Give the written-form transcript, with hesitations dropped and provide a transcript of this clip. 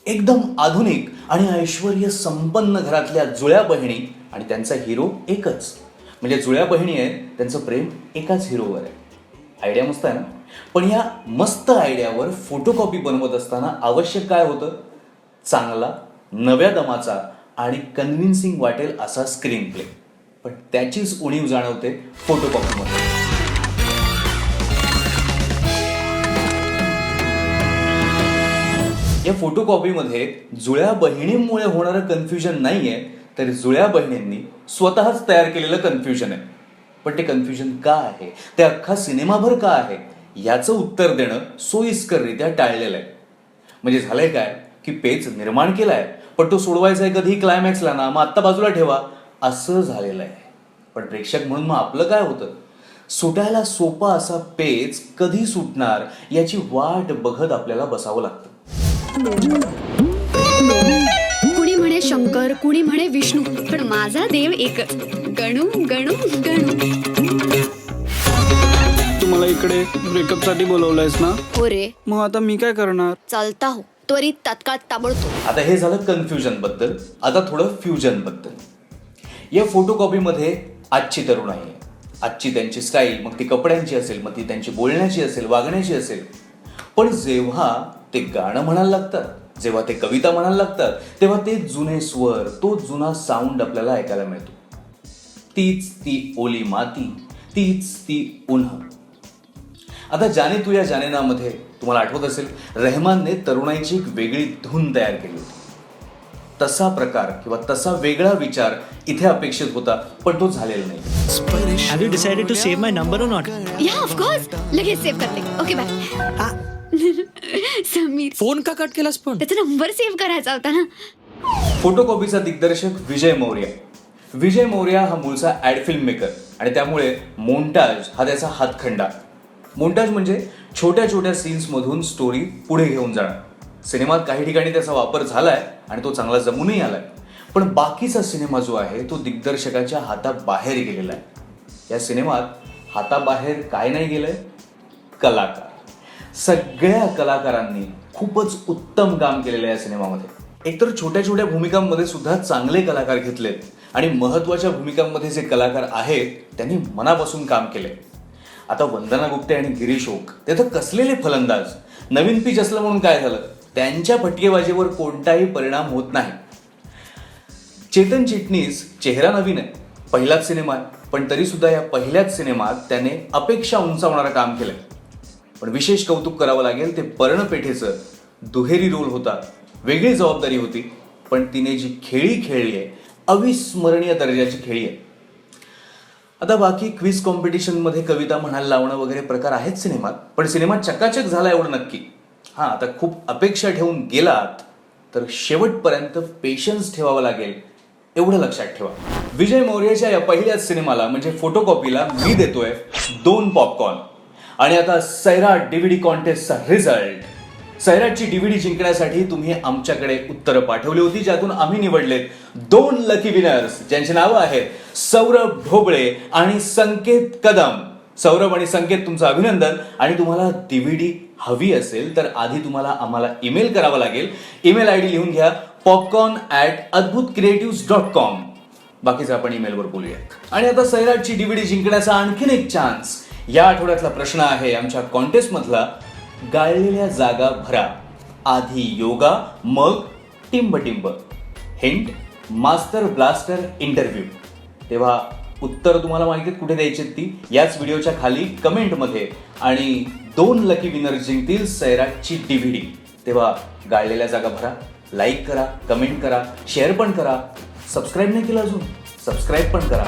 एकदम आधुनिक आणि ऐश्वर्य संपन्न घरातल्या जुळ्या बहिणी आणि त्यांचा हिरो एकच. म्हणजे जुळ्या बहिणी आहेत, त्यांचं प्रेम एकाच हिरोवर आहे. आयडिया मस्त आहे ना. पण या मस्त आयडियावर फोटोकॉपी बनवत असताना आवश्यक काय होतं? चांगला, नव्या दमाचा आणि कन्व्हिन्सिंग वाटेल असा स्क्रीन प्ले. पण त्याचीच उणीव जाणवते फोटोकॉपीमध्ये. या फोटोकॉपीमध्ये जुळ्या बहिणींमुळे होणारं कन्फ्युजन नाहीये, तर जुळ्या बहिणींनी स्वतःच तयार केलेलं कन्फ्युजन आहे. पण ते कन्फ्युजन का आहे, ते अख्खा सिनेमाभर का आहे, याचं उत्तर देणं सोयीस्कररित्या टाळलेलं आहे. म्हणजे झालंय काय की पेच निर्माण केलाय, पण तो सोडवायचा आहे कधी क्लायमॅक्सला ना, मग आत्ता बाजूला ठेवा, असं झालेलं आहे. पण प्रेक्षक म्हणून मग आपलं काय होतं? सुटायला सोपा असा पेच कधी सुटणार याची वाट बघत आपल्याला बसावं लागतं. कुणी म्हणे शंकर, कुणी म्हणे विष्णू, पण माझा देव एकच, गणू गणू गणू. तू मला इकडे ब्रेकअप साठी बोलवलंयस ना? हो रे. मग आता मी काय करणार? चालता हो, त्वरित तात्काळ ताबडतोब. आता हे झालं कन्फ्युजन बद्दल. आता थोडं फ्युजन बद्दल. या फोटोकॉपीमध्ये आजची तरुणाई आहे. आजची त्यांची स्टाईल, मग ती कपड्यांची असेल, मग ती त्यांची बोलण्याची असेल, वागण्याची असेल. पण जेव्हा ते गाणं म्हणायला लागतात, जेव्हा ते कविता म्हणायला लागतात, तेव्हा ते जुने स्वर, तो जुना साऊंड आपल्याला ऐकायला मिळतो. तीच ती ओली माती, तीच ती उन्ह. आता जाने तू या जाने ना मध्ये तुम्हाला आठवत असेल, रेहमानने तरुणाईची एक वेगळी धून तयार केली होती. तसा प्रकार किंवा तसा वेगळा विचार इथे अपेक्षित होता, पण तो झालेला नाही. Have you decided to save my number or not? या ऑफ कोर्स, लगेच सेव्ह करते. Okay bye. समीर, फोन का कट केलास पण? त्याचा नंबर सेव्ह करायचा होता ना. फोटोकॉपीचा दिग्दर्शक विजय मौर्य. विजय मौर्य हा मूळचा ॲड फिल्म मेकर आणि त्यामुळे मोंटाज हा त्याचा हातखंडा. मोंटाज म्हणजे छोट्या छोट्या सीन्समधून स्टोरी पुढे घेऊन जाणं. सिनेमात काही ठिकाणी त्याचा वापर झालाय आणि तो चांगला जमूनही आलाय. पण बाकीचा सिनेमा जो आहे तो दिग्दर्शकाच्या हाताबाहेर गेलेला आहे. या सिनेमात हाताबाहेर काय नाही गेलंय? कलाकार. सगळ्या कलाकारांनी खूपच उत्तम काम केलेलं आहे या सिनेमामध्ये. एकतर छोट्या छोट्या भूमिकांमध्ये सुद्धा चांगले कलाकार घेतलेत आणि महत्वाच्या भूमिकांमध्ये जे कलाकार आहेत त्यांनी मनापासून काम केलंय. आता वंदना गुप्ते आणि गिरीश ओक ते तर कसलेले फलंदाज. नवीन पिच असलं म्हणून काय झालं, त्यांच्या फटकेबाजीवर कोणताही परिणाम होत नाही. चेतन चिटणीस चेहरा नवीन आहे, पहिलाच सिनेमा आहे, पण तरी सुद्धा या पहिल्याच सिनेमात त्याने अपेक्षा उंचावणारं काम केलंय. पण विशेष कौतुक करावं लागेल ते पर्णपेठेचं. दुहेरी रोल होता, वेगळी जबाबदारी होती, पण तिने जी खेळी खेळली आहे अविस्मरणीय दर्जाची खेळी आहे. आता बाकी क्विज कॉम्पिटिशनमध्ये कविता म्हणायला लावणं वगैरे प्रकार आहेत सिनेमात, पण सिनेमा चकाचक झाला एवढं नक्की. हां, आता खूप अपेक्षा ठेवून गेलात तर शेवटपर्यंत पेशन्स ठेवावं लागेल एवढं लक्षात ठेवा. विजय मौर्यच्या या पहिल्याच सिनेमाला म्हणजे फोटोकॉपीला मी देतोय 2 पॉपकॉर्न. आणि आता सैराट डीव्हीडी कॉन्टेस्टचा रिझल्ट. सैराटची डीव्हीडी जिंकण्यासाठी तुम्ही आमच्याकडे उत्तरं पाठवली होती, ज्यातून आम्ही निवडलेत 2 लकी विनर्स, ज्यांची नावं आहेत सौरभ ढोबळे आणि संकेत कदम. सौरभ आणि संकेत, तुमचं अभिनंदन. आणि तुम्हाला डीव्हीडी हवी असेल तर आधी तुम्हाला आम्हाला ईमेल करावा लागेल. ईमेल आयडी लिहून घ्या, popcorn@adbhutcreatives.com. बाकीचं आपण ईमेलवर बोलूयात. आणि आता सैराटची डीव्हीडी जिंकण्याचा आणखीन एक चान्स. या आठवड्यातला प्रश्न आहे आमच्या कॉन्टेस्टमधला, गाळलेल्या जागा भरा. आधी योगा, मग टिंबटिंब. Hint, master blaster interview. तेव्हा उत्तर तुम्हाला माहिती कुठे द्यायची ती याच व्हिडिओच्या खाली कमेंटमध्ये. आणि 2 लकी विनर जिंकतील सैराटची डीव्हीडी. तेव्हा गाळलेल्या जागा भरा, लाईक करा, कमेंट करा, शेअर पण करा. सबस्क्राईब नाही केलं अजून? सबस्क्राईब पण करा.